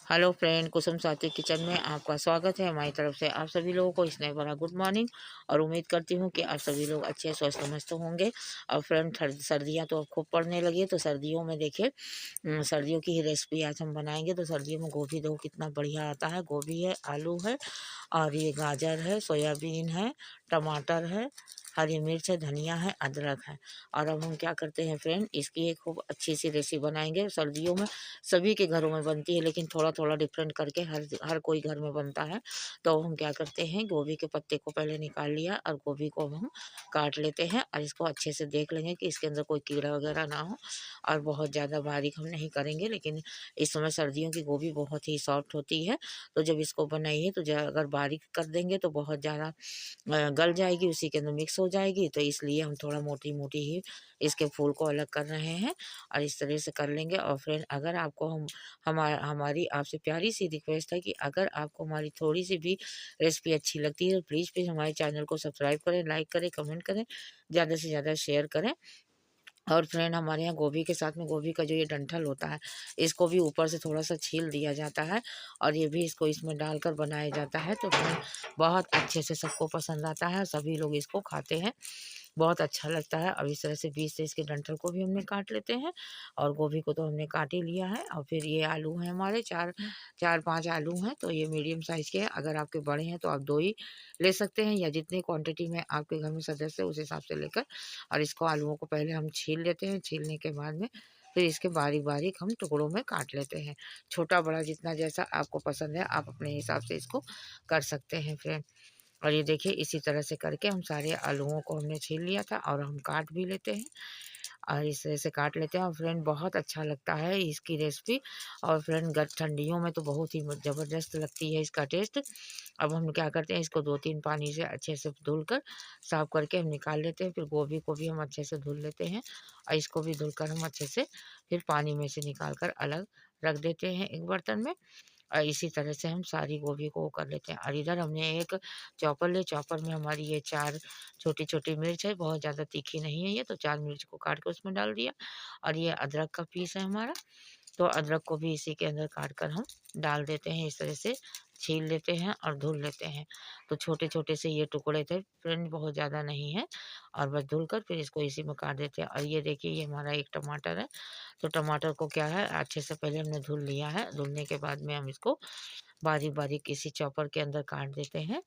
Hello friend, कुसुम साथी kitchen में आपका स्वागत है। हमारी तरफ से आप सभी लोगों को इसने बड़ा गुड मॉर्निंग। और उम्मीद करती हूँ कि आप सभी लोग अच्छे स्वस्थ मस्त होंगे। और फ्रेंड, सर्दियाँ तो अब खूब पड़ने लगी है, तो सर्दियों में देखिए सर्दियों की ही रेसिपी आज हम बनाएंगे। तो सर्दियों में गोभी देखो कितना बढ़िया आता है। गोभी है, आलू है, और ये गाजर है, सोयाबीन है, टमाटर है, हरी मिर्च है, धनिया है, अदरक है। और अब हम क्या करते हैं फ्रेंड, इसकी एक खूब अच्छी सी रेसिपी बनाएंगे। सर्दियों में सभी के घरों में बनती है, लेकिन थोड़ा थोड़ा डिफरेंट करके हर हर कोई घर में बनता है। तो हम क्या करते हैं, गोभी के पत्ते को पहले निकाल लिया और गोभी को अब हम काट लेते हैं। और इसको अच्छे से देख लेंगे कि इसके अंदर कोई कीड़ा वगैरह ना हो। और बहुत ज़्यादा बारीक हम नहीं करेंगे, लेकिन इस समय सर्दियों की गोभी बहुत ही सॉफ्ट होती है। तो जब इसको बनाइए तो अगर बारीक कर देंगे तो बहुत ज़्यादा गल जाएगी, उसी के अंदर मिक्स हो जाएगी। तो इसलिए हम थोड़ा मोटी मोटी ही इसके फूल को अलग कर रहे हैं। और इस तरह से कर लेंगे। और फ्रेंड, अगर आपको हमारी आपसे प्यारी सी रिक्वेस्ट है कि अगर आपको हमारी थोड़ी सी भी रेसिपी अच्छी लगती है तो प्लीज़ प्लीज़ हमारे चैनल को सब्सक्राइब करें, लाइक करें, कमेंट करें, ज़्यादा से ज़्यादा शेयर करें। और फ्रेंड, हमारे यहाँ गोभी के साथ में गोभी का जो ये डंठल होता है, इसको भी ऊपर से थोड़ा सा छील दिया जाता है। और ये भी इसको इसमें डालकर बनाया जाता है। तो फ्रेंड, बहुत अच्छे से सबको पसंद आता है, सभी लोग इसको खाते हैं, बहुत अच्छा लगता है। अब इस तरह से बीच से इसके डंठल को भी हमने काट लेते हैं। और गोभी को तो हमने काट ही लिया है। और फिर ये आलू हैं हमारे, चार चार पाँच आलू हैं। तो ये मीडियम साइज़ के हैं। अगर आपके बड़े हैं तो आप दो ही ले सकते हैं, या जितनी क्वांटिटी में आपके घर में सदस्य है उस हिसाब से लेकर। और इसको आलूओं को पहले हम छील लेते हैं। छीलने के बाद में फिर इसके बारीक बारीक हम टुकड़ों में काट लेते हैं। छोटा बड़ा जितना जैसा आपको पसंद है आप अपने हिसाब से इसको कर सकते हैं फ्रेंड। और ये देखिए इसी तरह से करके हम सारे आलूओं को हमने छील लिया था और हम काट भी लेते हैं। और इस तरह से काट लेते हैं। और फ्रेंड, बहुत अच्छा लगता है इसकी रेसिपी। और फ्रेंड, ठंडियों में तो बहुत ही ज़बरदस्त लगती है इसका टेस्ट। अब हम क्या करते हैं, इसको 2-3 पानी से अच्छे से धुलकर साफ करके हम निकाल लेते हैं। फिर गोभी को भी हम अच्छे से धुल लेते हैं। और इसको भी धुलकर हम अच्छे से फिर पानी में से निकाल कर अलग रख देते हैं एक बर्तन में। और इसी तरह से हम सारी गोभी को कर लेते हैं। और इधर हमने एक चॉपर में हमारी ये 4 छोटी-छोटी मिर्च है, बहुत ज़्यादा तीखी नहीं है ये, तो 4 मिर्च को काट के उसमें डाल दिया। और ये अदरक का पीस है हमारा, तो अदरक को भी इसी के अंदर काट कर हम डाल देते हैं। इस तरह से छील लेते हैं और धुल लेते हैं। तो छोटे-छोटे से ये टुकड़े थे फ्रेंड, बहुत ज़्यादा नहीं है। और बस धुलकर फिर इसको इसी में काट देते हैं। और ये देखिए ये हमारा एक टमाटर है। तो टमाटर को क्या है, अच्छे से पहले हमने धुल लिया है। धुलने के बाद में हम इसको बारीक-बारीक किसी चॉपर के अंदर काट देते हैं।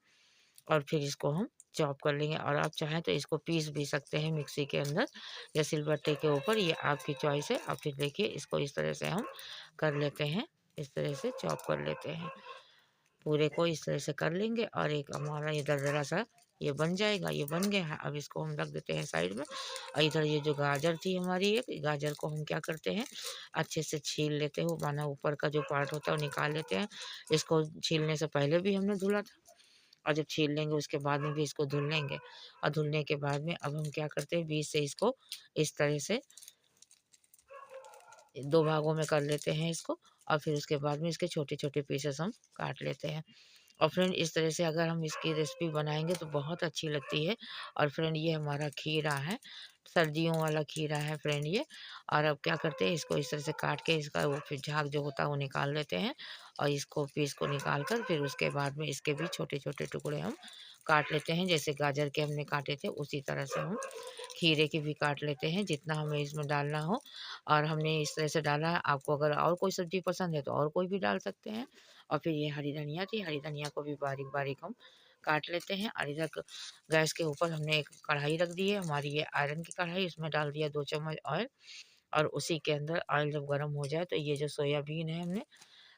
और फिर इसको हम चॉप कर लेंगे। और आप चाहें तो इसको पीस भी सकते हैं मिक्सी के अंदर या सिलबट्टे के ऊपर, ये आपकी चॉइस है। और फिर देखिए इसको इस तरह से हम कर लेते हैं, इस तरह से चॉप कर लेते हैं। पूरे को इस तरह से कर लेंगे और एक हमारा ये दरदरा सा ये बन जाएगा। ये बन गया है, अब इसको हम रख देते हैं साइड में। और इधर ये जो गाजर थी हमारी, एक गाजर को हम क्या करते हैं, अच्छे से छील लेते हैं। माना ऊपर का जो पार्ट होता है वो निकाल लेते हैं। इसको छीलने से पहले भी हमने धुला था, और जब छील लेंगे उसके बाद में भी इसको धुल लेंगे। और धुलने के बाद में अब हम क्या करते हैं, बीच से इसको इस तरह से 2 भागों में कर लेते हैं इसको। और फिर उसके बाद में इसके छोटे-छोटे पीसेस हम काट लेते हैं। और फ्रेंड, इस तरह से अगर हम इसकी रेसिपी बनाएँगे तो बहुत अच्छी लगती है। और फ्रेंड, ये हमारा खीरा है, सर्दियों वाला खीरा है फ्रेंड ये। और अब क्या करते हैं, इसको इस तरह से काट के इसका वो फिर झाग जो होता है वो निकाल लेते हैं। और इसको पीस को निकाल कर फिर उसके बाद में इसके भी छोटे-छोटे टुकड़े हम काट लेते हैं। जैसे गाजर के हमने काटे थे उसी तरह से हम खीरे के भी काट लेते हैं, जितना हमें इसमें डालना हो। और हमने इस तरह से डाला है। आपको अगर और कोई सब्ज़ी पसंद है तो और कोई भी डाल सकते हैं। और फिर ये हरी धनिया थी, हरी धनिया को भी बारीक-बारीक हम काट लेते हैं। और इधर गैस के ऊपर हमने एक कढ़ाई रख दी है, हमारी ये आयरन की कढ़ाई, उसमें डाल दिया 2 चम्मच ऑयल। और उसी के अंदर ऑयल जब गर्म हो जाए तो ये जो सोयाबीन है हमने,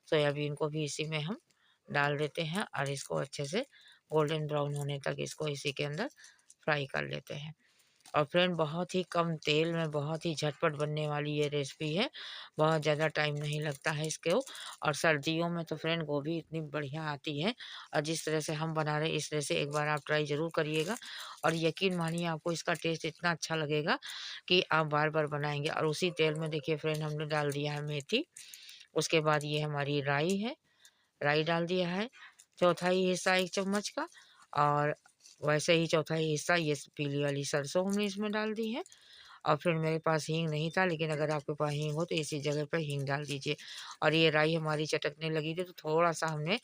सोयाबीन को भी इसी में हम डाल देते हैं। और इसको अच्छे से गोल्डन ब्राउन होने तक इसको इसी के अंदर फ्राई कर लेते हैं। और फ्रेंड, बहुत ही कम तेल में बहुत ही झटपट बनने वाली ये रेसिपी है, बहुत ज़्यादा टाइम नहीं लगता है इसको। और सर्दियों में तो फ्रेंड गोभी इतनी बढ़िया आती है, और जिस तरह से हम बना रहे हैं इस तरह से एक बार आप ट्राई ज़रूर करिएगा। और यकीन मानिए आपको इसका टेस्ट इतना अच्छा लगेगा कि आप बार बार बनाएंगे। और उसी तेल में देखिए फ्रेंड, हमने डाल दिया है मेथी, उसके बाद ये हमारी राई है, राई डाल दिया है चौथाई हिस्सा 1 चम्मच का। और वैसे ही चौथाई हिस्सा ये पीली वाली सरसों हमने इसमें डाल दी है। और फिर मेरे पास हींग नहीं था, लेकिन अगर आपके पास हींग हो तो इसी जगह पर हींग डाल दीजिए। और ये राई हमारी चटकने लगी थी तो थोड़ा-सा हमने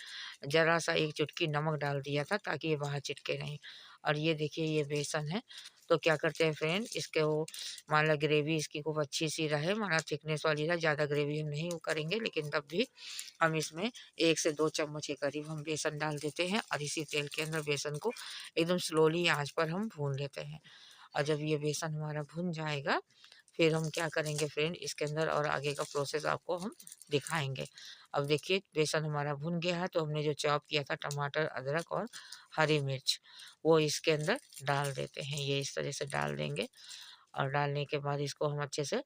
ज़रा-सा 1 चुटकी नमक डाल दिया था ताकि ये बाहर चिटके नहीं। और ये देखिए ये बेसन है, तो क्या करते हैं फ्रेंड, इसके वो मान लो ग्रेवी इसकी खूब अच्छी-सी रहे, माना थिकनेस वाली रहे, ज़्यादा ग्रेवी हम नहीं वो करेंगे, लेकिन तब भी हम इसमें 1 से 2 चम्मच के करीब हम बेसन डाल देते हैं और इसी तेल के अंदर बेसन को एकदम स्लोली आँच पर हम भून लेते हैं। और जब ये बेसन हमारा भुन जाएगा, फिर हम क्या करेंगे फ्रेंड, इसके अंदर और आगे का प्रोसेस आपको हम दिखाएँगे। अब देखिए बेसन हमारा भुन गया है, तो हमने जो चॉप किया था टमाटर, अदरक और हरी मिर्च, वो इसके अंदर डाल देते हैं। ये इस तरह से डाल देंगे और डालने के बाद इसको हम अच्छे से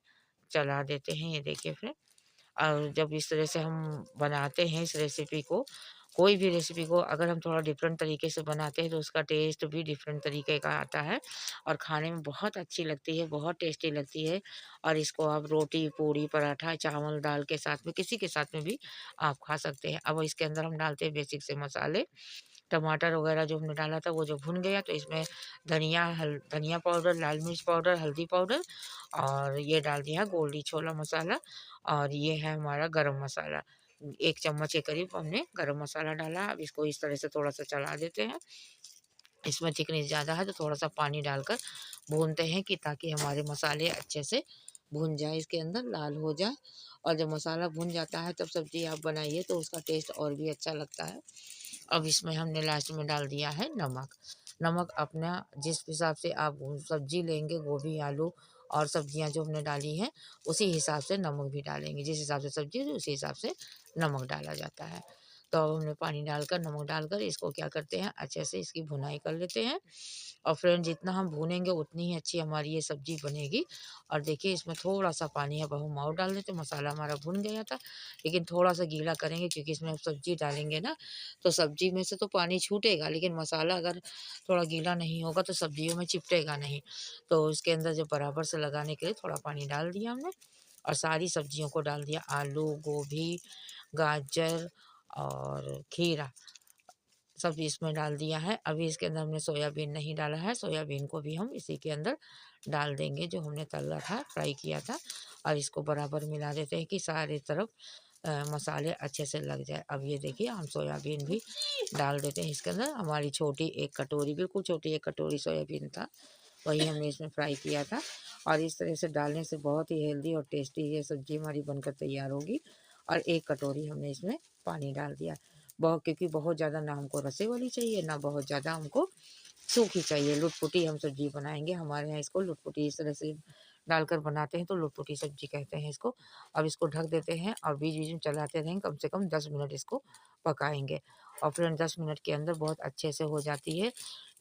चला देते हैं। ये देखिए फ्रेंड, और जब इस तरह से हम बनाते हैं इस रेसिपी को, कोई भी रेसिपी को अगर हम थोड़ा डिफरेंट तरीके से बनाते हैं तो उसका टेस्ट भी डिफरेंट तरीके का आता है और खाने में बहुत अच्छी लगती है, बहुत टेस्टी लगती है। और इसको आप रोटी, पूड़ी, पराठा, चावल, दाल के साथ में, किसी के साथ में भी आप खा सकते हैं। अब इसके अंदर हम डालते हैं बेसिक से मसाले। टमाटर वगैरह जो हमने डाला था वो जो भुन गया, तो इसमें धनिया पाउडर, लाल मिर्च पाउडर, हल्दी पाउडर और ये डाल दिया गोल्डी छोला मसाला और ये है हमारा गरम मसाला। 1 चम्मच के करीब हमने गरम मसाला डाला। अब इसको इस तरह से थोड़ा-सा चला देते हैं। इसमें थिकनेस ज़्यादा है तो थोड़ा-सा पानी डालकर भूनते हैं कि ताकि हमारे मसाले अच्छे से भुन जाए, इसके अंदर लाल हो जाए। और जब मसाला भुन जाता है तब सब्ज़ी आप बनाइए तो उसका टेस्ट और भी अच्छा लगता है। अब इसमें हमने लास्ट में डाल दिया है नमक। नमक अपना जिस हिसाब से आप सब्ज़ी लेंगे, गोभी, आलू और सब्जियां जो हमने डाली हैं, उसी हिसाब से नमक भी डालेंगे। जिस हिसाब से सब्ज़ी है उसी हिसाब से नमक डाला जाता है। तो अब हमने पानी डालकर, नमक डालकर इसको क्या करते हैं, अच्छे से इसकी भुनाई कर लेते हैं। और फ्रेंड जितना हम भूनेंगे उतनी ही अच्छी हमारी ये सब्ज़ी बनेगी। और देखिए इसमें थोड़ा-सा पानी अब हम और डाल देते हैं। मसाला हमारा भुन गया था, लेकिन थोड़ा-सा गीला करेंगे क्योंकि इसमें अब सब्ज़ी डालेंगे ना, तो सब्ज़ी में से तो पानी छूटेगा, लेकिन मसाला अगर थोड़ा गीला नहीं होगा तो सब्जियों में चिपटेगा नहीं। तो इसके अंदर जो बराबर से लगाने के लिए थोड़ा पानी डाल दिया हमने और सारी सब्जियों को डाल दिया, आलू, गोभी, गाजर और खीरा सब इसमें डाल दिया है। अभी इसके अंदर हमने सोयाबीन नहीं डाला है, सोयाबीन को भी हम इसी के अंदर डाल देंगे जो हमने तला था, फ्राई किया था। और इसको बराबर मिला देते हैं कि सारे तरफ मसाले अच्छे से लग जाए। अब ये देखिए हम सोयाबीन भी डाल देते हैं इसके अंदर। हमारी छोटी 1 कटोरी, बिल्कुल छोटी 1 कटोरी सोयाबीन था, वही हमने इसमें फ्राई किया था। और इस तरह से डालने से बहुत ही हेल्दी और टेस्टी ये सब्ज़ी हमारी बनकर तैयार होगी। और 1 कटोरी हमने इसमें पानी डाल दिया। क्योंकि बहुत ज़्यादा ना हमको रसे वाली चाहिए, ना बहुत ज़्यादा हमको सूखी चाहिए। लुट-पुटी हम सब्ज़ी बनाएँगे, हमारे यहाँ इसको लुट-पुटी इस तरह से डालकर बनाते हैं तो लुट-पुटी सब्ज़ी कहते हैं इसको। अब इसको ढक देते हैं और बीच-बीच में चलाते रहेंगे, कम से कम 10 मिनट इसको पकाएँगे। और फिर 10 मिनट के अंदर बहुत अच्छे से हो जाती है,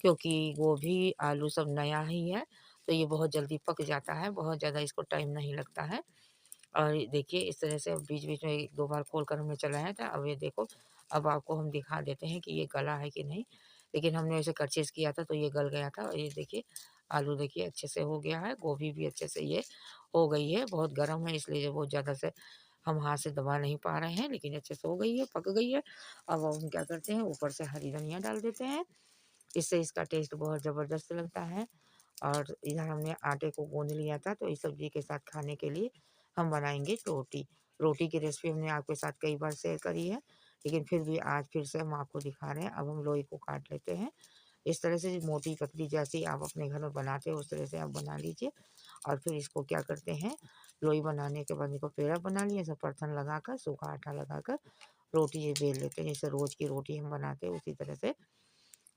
क्योंकि गोभी, आलू सब नया ही है, तो ये बहुत जल्दी पक जाता है, बहुत ज़्यादा इसको टाइम नहीं लगता है। और देखिए इस तरह से बीच-बीच में 1-2 बार खोलकर हमने चलाया था। अब ये देखो, अब आपको हम दिखा देते हैं कि ये गला है कि नहीं। लेकिन हमने ऐसे कड़छी किया था तो ये गल गया था। और ये देखिए आलू देखिए अच्छे से हो गया है, गोभी भी अच्छे से ये हो गई है। बहुत गर्म है इसलिए बहुत ज़्यादा से हम हाथ से दबा नहीं पा रहे हैं, लेकिन अच्छे से हो गई है, पक गई है। अब हम क्या करते हैं, ऊपर से हरी धनिया डाल देते हैं, इससे इसका टेस्ट बहुत ज़बरदस्त लगता है। और इधर हमने आटे को गूँध लिया था, तो इस सब्ज़ी के साथ खाने के लिए हम बनाएँगे रोटी। रोटी की रेसिपी हमने आपके साथ कई बार शेयर करी है, लेकिन फिर भी आज फिर से हम आपको दिखा रहे हैं। अब हम लोई को काट लेते हैं। इस तरह से मोटी पतली जैसी आप अपने घर में बनाते हो उस तरह से आप बना लीजिए। और फिर इसको क्या करते हैं, लोई बनाने के बाद इसको पेड़ा बना लिया, इसमें परथन लगाकर, सूखा आटा लगाकर रोटी ये बेल लेते हैं। जैसे रोज़ की रोटी हम बनाते हैं उसी तरह से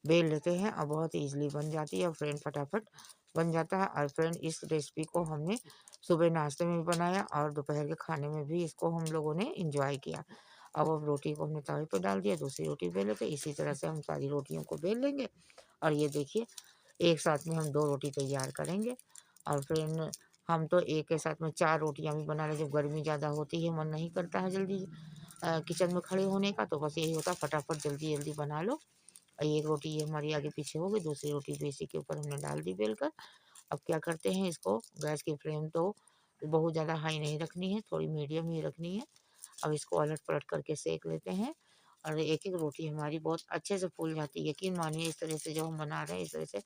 बेल लेते हैं और बहुत ईज़िली बन जाती है और फ्रेंड फटाफट बन जाता है। और फ्रेंड इस रेसिपी को हमने सुबह नाश्ते में भी बनाया और दोपहर के खाने में भी इसको हम लोगों ने एंजॉय किया। अब रोटी को हमने तवे पे डाल दिया, दूसरी रोटी बेल लेते हैं। इसी तरह से हम सारी रोटियों को बेल लेंगे। और ये देखिए एक साथ में हम 2 रोटी तैयार करेंगे। और फ्रेंड हम तो एक के साथ में 4 रोटियाँ भी बना लें, जब गर्मी ज़्यादा होती है, मन नहीं करता है जल्दी किचन में खड़े होने का, तो बस यही होता है फटाफट जल्दी-जल्दी बना लो। और एक रोटी ये हमारी आगे पीछे हो गई, दूसरी रोटी भी इसी के ऊपर हमने डाल दी बेल कर। अब क्या करते हैं, इसको गैस की फ्लेम तो बहुत ज़्यादा हाई नहीं रखनी है, थोड़ी मीडियम ही रखनी है। अब इसको अलट-पलट करके सेक लेते हैं और एक-एक रोटी हमारी बहुत अच्छे से फूल जाती है। यकीन मानिए इस तरह से जब हम बना रहे हैं, इस तरह से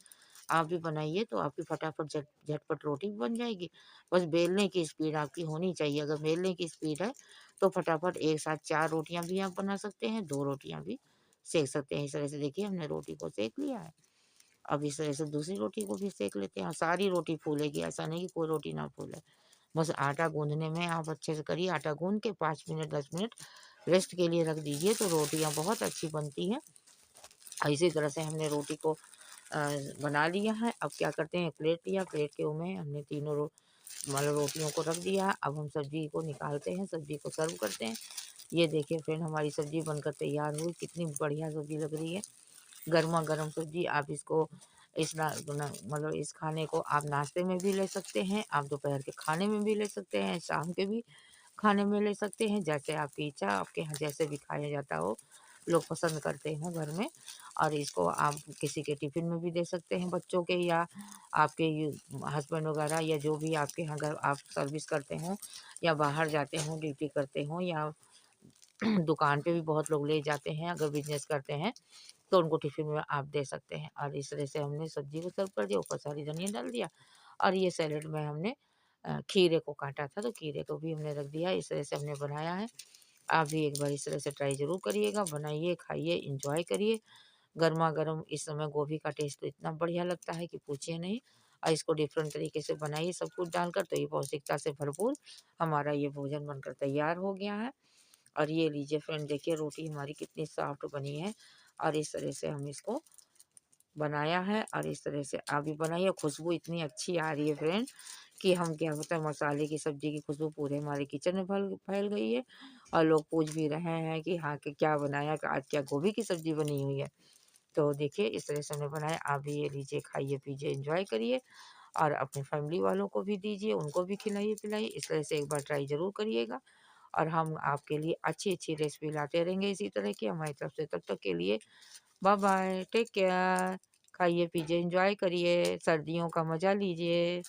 आप भी बनाइए तो आपकी फटाफट झटपट रोटी भी बन जाएगी। बस बेलने की स्पीड आपकी होनी चाहिए। अगर बेलने की स्पीड है तो फटाफट एक साथ 4 रोटियाँ भी आप बना सकते हैं, 2 रोटियाँ भी सेक सकते हैं। इस तरह से देखिए हमने रोटी को सेक लिया है। अब इस तरह से दूसरी रोटी को भी सेक लेते हैं और सारी रोटी फूलेगी, ऐसा नहीं कि कोई रोटी ना फूले। बस आटा गूँधने में आप अच्छे से करिए, आटा गूँध के 5 मिनट 10 मिनट रेस्ट के लिए रख दीजिए तो रोटियाँ बहुत अच्छी बनती हैं। इसी तरह से हमने रोटी को अ, बना लिया है। अब क्या करते हैं, प्लेट लिया, प्लेट के में हमने तीनों मतलब रोटियों को रख दिया। अब हम सब्जी को निकालते हैं, सब्जी को सर्व करते हैं। ये देखिए फ्रेंड हमारी सब्जी बनकर तैयार हुई, कितनी बढ़िया सब्जी लग रही है। गरमा गरम सब्जी आप इसको मतलब इस खाने को आप नाश्ते में भी ले सकते हैं, आप दोपहर के खाने में भी ले सकते हैं, शाम के भी खाने में ले सकते हैं, जैसे आपकी इच्छा, आपके यहाँ जैसे भी खाया जाता हो, लोग पसंद करते हो घर में। और इसको आप किसी के टिफ़िन में भी दे सकते हैं, बच्चों के या आपके हस्बैंड वगैरह या जो भी आपके यहाँ अगर आप सर्विस करते हों या बाहर जाते हों, ड्यूटी करते हों या दुकान पे भी बहुत लोग ले जाते हैं, अगर बिज़नेस करते हैं, तो उनको टिफ़िन में आप दे सकते हैं। और इस तरह से हमने सब्ज़ी को सर्व कर दिया, ऊपर से हरी धनिया डाल दिया और ये सैलेड में हमने खीरे को काटा था, तो खीरे को भी हमने रख दिया। इस तरह से हमने बनाया है। आप भी एक बार इस तरह से ट्राई ज़रूर करिएगा, बनाइए, खाइए, एन्जॉय करिए। गरमा-गरम इस समय गोभी का टेस्ट तो इतना बढ़िया लगता है कि पूछिए नहीं। और इसको डिफरेंट तरीके से बनाइए सब कुछ डालकर, तो ये पौष्टिकता से भरपूर हमारा ये भोजन बनकर तैयार हो गया है। और ये लीजिए फ्रेंड, देखिए रोटी हमारी कितनी सॉफ्ट बनी है और इस तरह से हम इसको बनाया है और इस तरह से आप भी बनाइए। खुशबू इतनी अच्छी आ रही है फ्रेंड कि हम क्या होता है, मसाले की सब्जी की खुशबू पूरे हमारे किचन में फैल फैल गई है। और लोग पूछ भी रहे हैं कि हाँ कि क्या बनाया, आज क्या गोभी की सब्जी बनी हुई है। तो देखिए इस तरह से हमने बनाया। आप भी ये लीजिए, खाइए पीजिए, एंजॉय करिए और अपनी फैमिली वालों को भी दीजिए, उनको भी खिलाइए पिलाइए। इस तरह से एक बार ट्राई ज़रूर करिएगा और हम आपके लिए अच्छी अच्छी रेसिपी लाते रहेंगे इसी तरह की हमारी तरफ से। तब तक के लिए बाय बाय, टेक केयर। खाइए पीजिए, एंजॉय करिए, सर्दियों का मज़ा लीजिए।